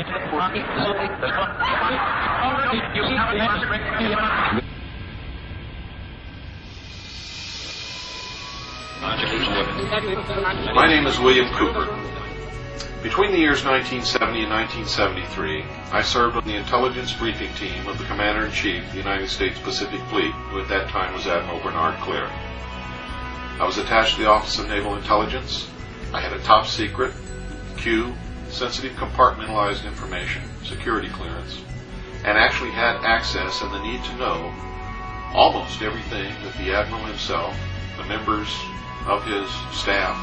My name is William Cooper. Between the years 1970 and 1973, I served on the intelligence briefing team of the Commander-in-Chief of the United States Pacific Fleet, who at that time was Admiral Bernard Clear. I was attached to the Office of Naval Intelligence. I had a top secret, Q, sensitive compartmentalized information, security clearance, and actually had access and the need to know almost everything that the Admiral himself, the members of his staff,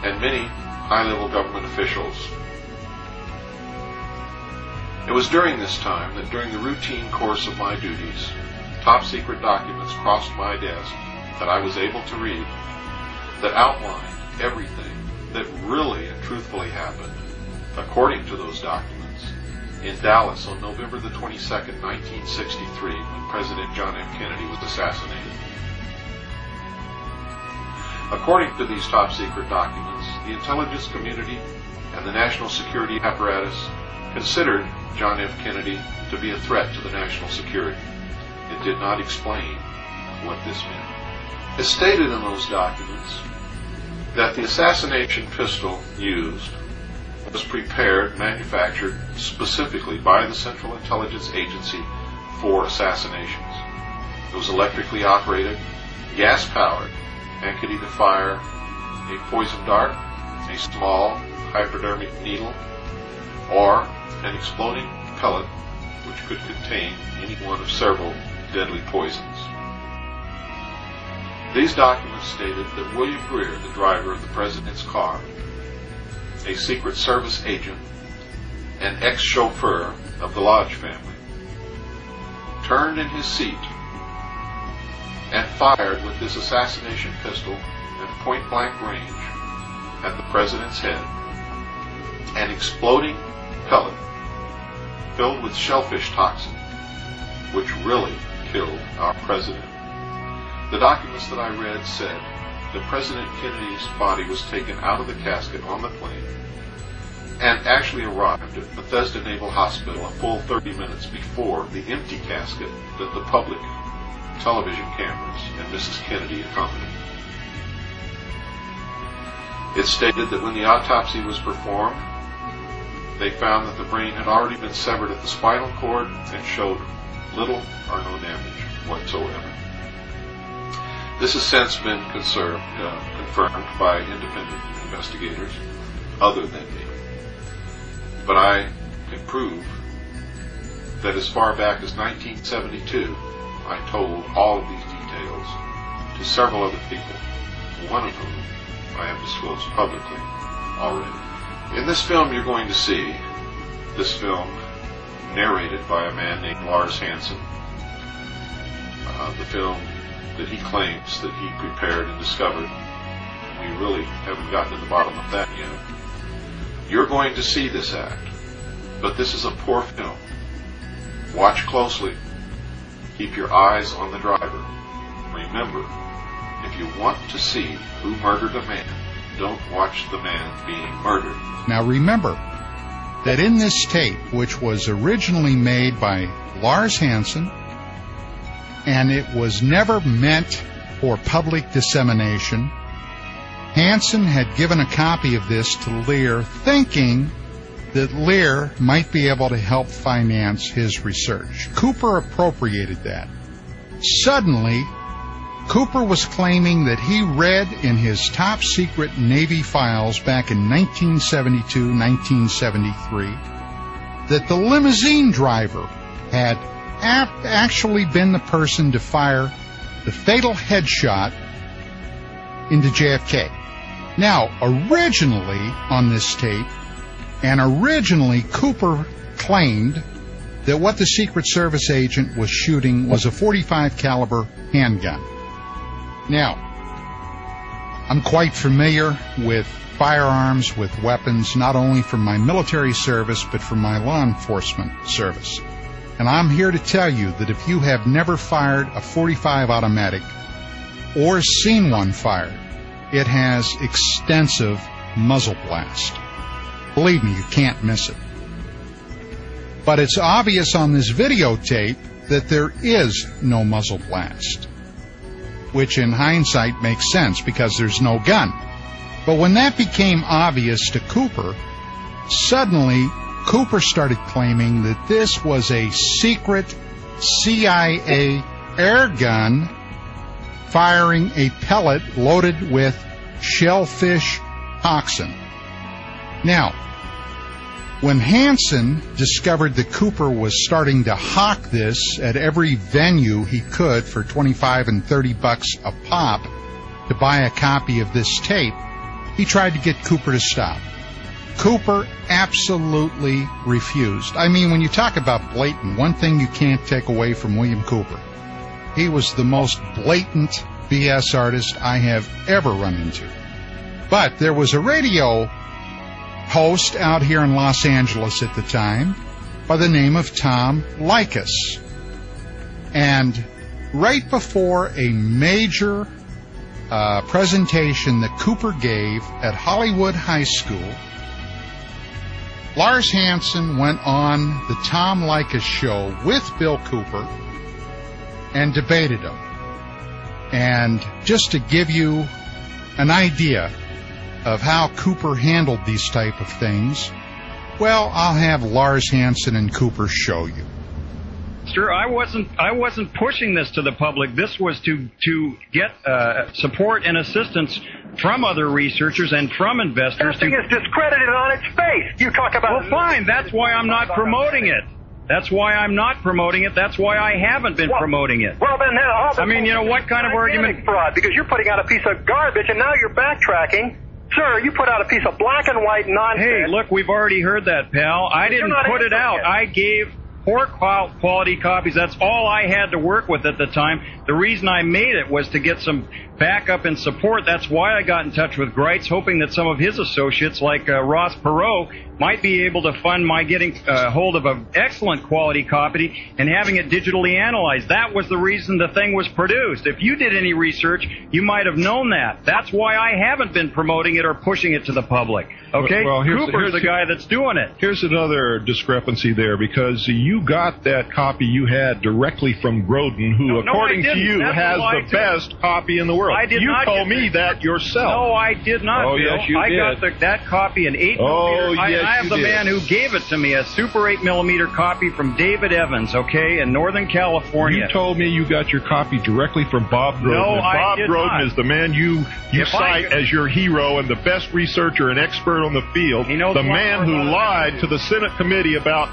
and many high-level government officials. It was during this time that during the routine course of my duties, top-secret documents crossed my desk that I was able to read that outlined everything that really and truthfully happened, according to those documents, in Dallas on November the 22nd, 1963, when President John F. Kennedy was assassinated. According to these top-secret documents, the intelligence community and the national security apparatus considered John F. Kennedy to be a threat to the national security. It did not explain what this meant. It's stated in those documents that the assassination pistol used was prepared, manufactured specifically by the Central Intelligence Agency for assassinations. It was electrically operated, gas-powered, and could either fire a poison dart, a small hypodermic needle, or an exploding pellet which could contain any one of several deadly poisons. These documents stated that William Greer, the driver of the President's car, a Secret Service agent and ex-chauffeur of the Lodge family, turned in his seat and fired with this assassination pistol at point-blank range at the President's head, an exploding pellet filled with shellfish toxin, which really killed our President. The documents that I read said that President Kennedy's body was taken out of the casket on the plane and actually arrived at Bethesda Naval Hospital a full 30 minutes before the empty casket that the public television cameras and Mrs. Kennedy accompanied. It stated that when the autopsy was performed, they found that the brain had already been severed at the spinal cord and showed little or no damage whatsoever. This has since been confirmed by independent investigators other than me. But I can prove that as far back as 1972, I told all of these details to several other people, one of whom I have disclosed publicly already. In this film you're going to see, this film narrated by a man named Lars Hansen, the film that he claims that he prepared and discovered. We really haven't gotten to the bottom of that yet. You're going to see this act, but this is a poor film. Watch closely. Keep your eyes on the driver. Remember, if you want to see who murdered a man, don't watch the man being murdered. Now remember that in this tape, which was originally made by Lars Hansen, and it was never meant for public dissemination, Hansen had given a copy of this to Lear, thinking that Lear might be able to help finance his research. Cooper appropriated that. Suddenly, Cooper was claiming that he read in his top-secret Navy files back in 1972, 1973, that the limousine driver had actually been the person to fire the fatal headshot into JFK. Now, originally on this tape, and originally Cooper claimed that what the Secret Service agent was shooting was a .45 caliber handgun. Now, I'm quite familiar with firearms, with weapons, not only from my military service, but from my law enforcement service. And I'm here to tell you that if you have never fired a .45 automatic or seen one fired, it has extensive muzzle blast. Believe me, you can't miss it. But it's obvious on this videotape that there is no muzzle blast, which in hindsight makes sense because there's no gun. But when that became obvious to Cooper, suddenly Cooper started claiming that this was a secret CIA air gun firing a pellet loaded with shellfish toxin. Now, when Hansen discovered that Cooper was starting to hawk this at every venue he could for $25 and $30 a pop to buy a copy of this tape, he tried to get Cooper to stop. Cooper absolutely refused. I mean, when you talk about blatant, one thing you can't take away from William Cooper, he was the most blatant BS artist I have ever run into. But there was a radio host out here in Los Angeles at the time by the name of Tom Likas. And right before a major presentation that Cooper gave at Hollywood High School, Lars Hansen went on the Tom Likas show with Bill Cooper and debated him. And just to give you an idea of how Cooper handled these type of things, well, I'll have Lars Hansen and Cooper show you. Sir, I wasn't pushing this to the public. This was to get support and assistance from other researchers and from investors. This thing is discredited on its face. You talk about... Well, fine. That's why I'm not promoting it. That's why I'm not promoting it. That's why I haven't been promoting it. Well, then... I mean, you know, what kind of argument... fraud, because you're putting out a piece of garbage, and now you're backtracking. Sir, you put out a piece of black and white nonsense. Hey, look, we've already heard that, pal. I didn't put it out. Yet. I gave poor quality copies. That's all I had to work with at the time. The reason I made it was to get some backup and support. That's why I got in touch with Greitz, hoping that some of his associates, like Ross Perot, might be able to fund my getting hold of an excellent quality copy and having it digitally analyzed. That was the reason the thing was produced. If you did any research, you might have known that. That's why I haven't been promoting it or pushing it to the public. Okay? Well, Cooper's the guy that's doing it. Here's another discrepancy there, because you got that copy you had directly from Grodin, who, according to you, has the best copy in the world. I did you not told me that yourself. No, I did not, Oh, Bill. yes, you I did. got that copy in 8 Oh, millimeter. yes, I have you the did. man who gave it to me, a Super 8 millimeter copy from David Evans, okay, in Northern California. You told me you got your copy directly from Bob Grodin. No, and I Bob did Grodin not. is the man you cite as your hero and the best researcher and expert on the field. He knows the a lot man more who about it lied than to the Senate committee about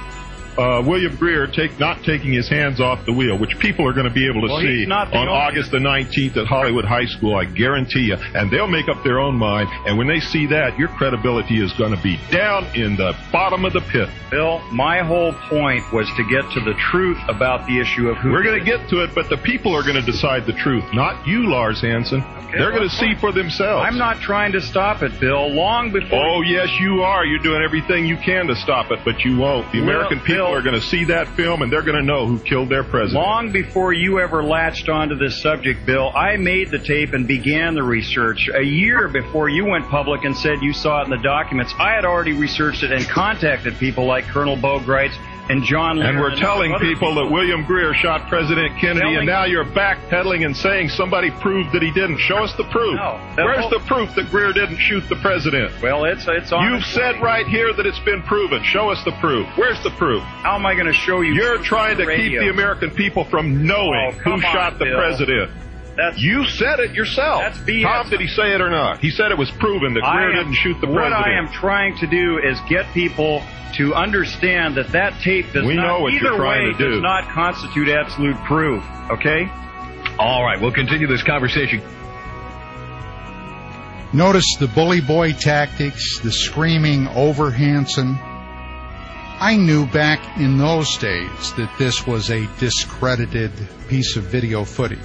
William Greer not taking his hands off the wheel, which people are going to be able to see he's not the on only- August the 19th at Hollywood High School, I guarantee you. And they'll make up their own mind. And when they see that, your credibility is going to be down in the bottom of the pit. Bill, my whole point was to get to the truth about the issue of who... We're going to get to it, but the people are going to decide the truth, not you, Lars Hansen. They're going to see for themselves. I'm not trying to stop it, Bill. Long before... Oh, yes, you are. You're doing everything you can to stop it, but you won't. The American people are going to see that film, and they're going to know who killed their president. Long before you ever latched onto this subject, Bill, I made the tape and began the research. A year before you went public and said you saw it in the documents, I had already researched it and contacted people like Colonel Bo Greitz and John Lear. And we're telling people that William Greer shot President Kennedy, and now you're backpedaling and saying somebody proved that he didn't. Show us the proof. No, Where's the proof that Greer didn't shoot the president? Well, it's on. You've said right here that it's been proven. Show us the proof. Where's the proof? How am I going to show you? You're trying to keep the American people from knowing who shot the president. You said it yourself. That's BS. Tom, did he say it or not? He said it was proven that Greer didn't shoot the president. What I am trying to do is get people to understand that tape does not constitute absolute proof. Okay? All right, we'll continue this conversation. Notice the bully boy tactics, the screaming over Hansen. I knew back in those days that this was a discredited piece of video footage.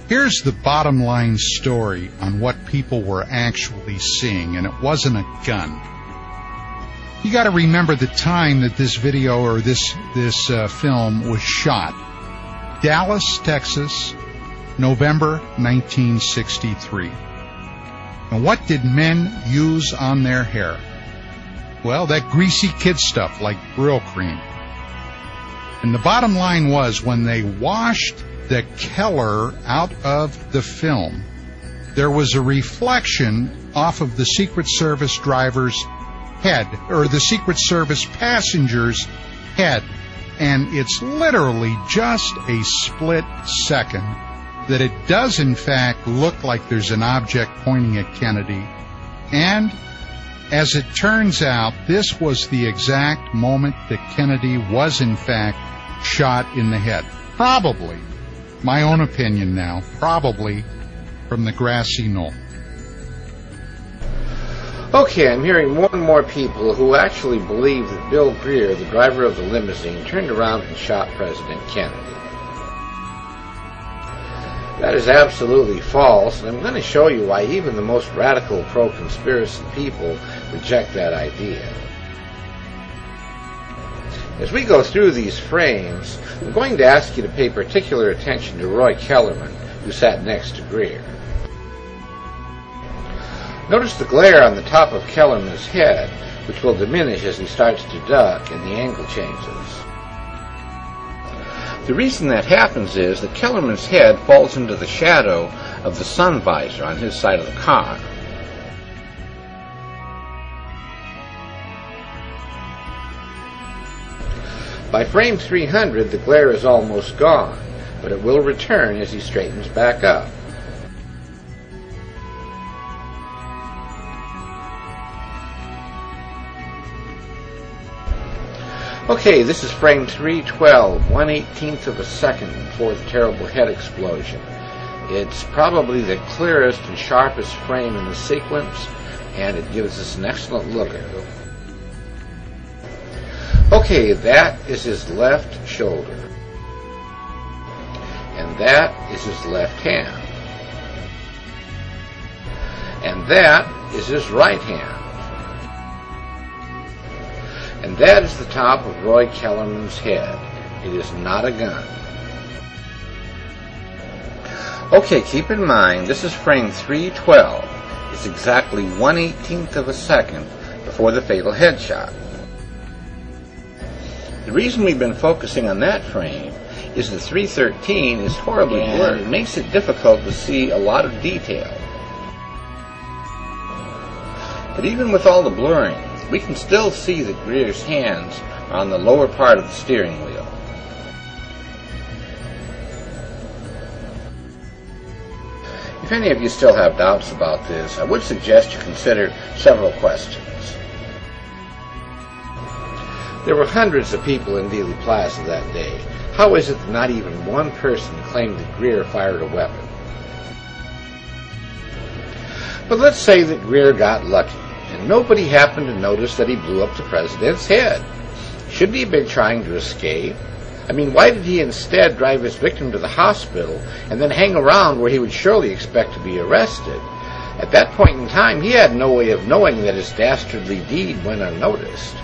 Here's the bottom line story on what people were actually seeing, and it wasn't a gun. You got to remember the time that this video or this film was shot. Dallas, Texas, November 1963. And what did men use on their hair? well, that greasy kid stuff like grill cream. And the bottom line was, when they washed the Keller out of the film, there was a reflection off of the Secret Service driver's head, or the Secret Service passenger's head. And it's literally just a split second that it does in fact look like there's an object pointing at Kennedy. And as it turns out, this was the exact moment that Kennedy was in fact shot in the head. Probably, my own opinion now, probably from the grassy knoll. Okay, I'm hearing more and more people who actually believe that Bill Greer, the driver of the limousine, turned around and shot President Kennedy. That is absolutely false, and I'm going to show you why even the most radical pro-conspiracy people reject that idea. As we go through these frames, I'm going to ask you to pay particular attention to Roy Kellerman, who sat next to Greer. Notice the glare on the top of Kellerman's head, which will diminish as he starts to duck and the angle changes. The reason that happens is that Kellerman's head falls into the shadow of the sun visor on his side of the car. By frame 300, the glare is almost gone, but it will return as he straightens back up. Okay, this is frame 312, 1/18th of a second before the terrible head explosion. It's probably the clearest and sharpest frame in the sequence, and it gives us an excellent look at it. Okay, that is his left shoulder. And that is his left hand. And that is his right hand. And that is the top of Roy Kellerman's head. It is not a gun. Okay, keep in mind, this is frame 312. It's exactly 1/18th of a second before the fatal headshot. The reason we've been focusing on that frame is that 313 is horribly blurred. It makes it difficult to see a lot of detail. But even with all the blurring, we can still see that Greer's hands are on the lower part of the steering wheel. If any of you still have doubts about this, I would suggest you consider several questions. There were hundreds of people in Dealey Plaza that day. How is it that not even one person claimed that Greer fired a weapon? But let's say that Greer got lucky, and nobody happened to notice that he blew up the president's head. Shouldn't he have been trying to escape? I mean, why did he instead drive his victim to the hospital and then hang around where he would surely expect to be arrested? At that point in time, he had no way of knowing that his dastardly deed went unnoticed.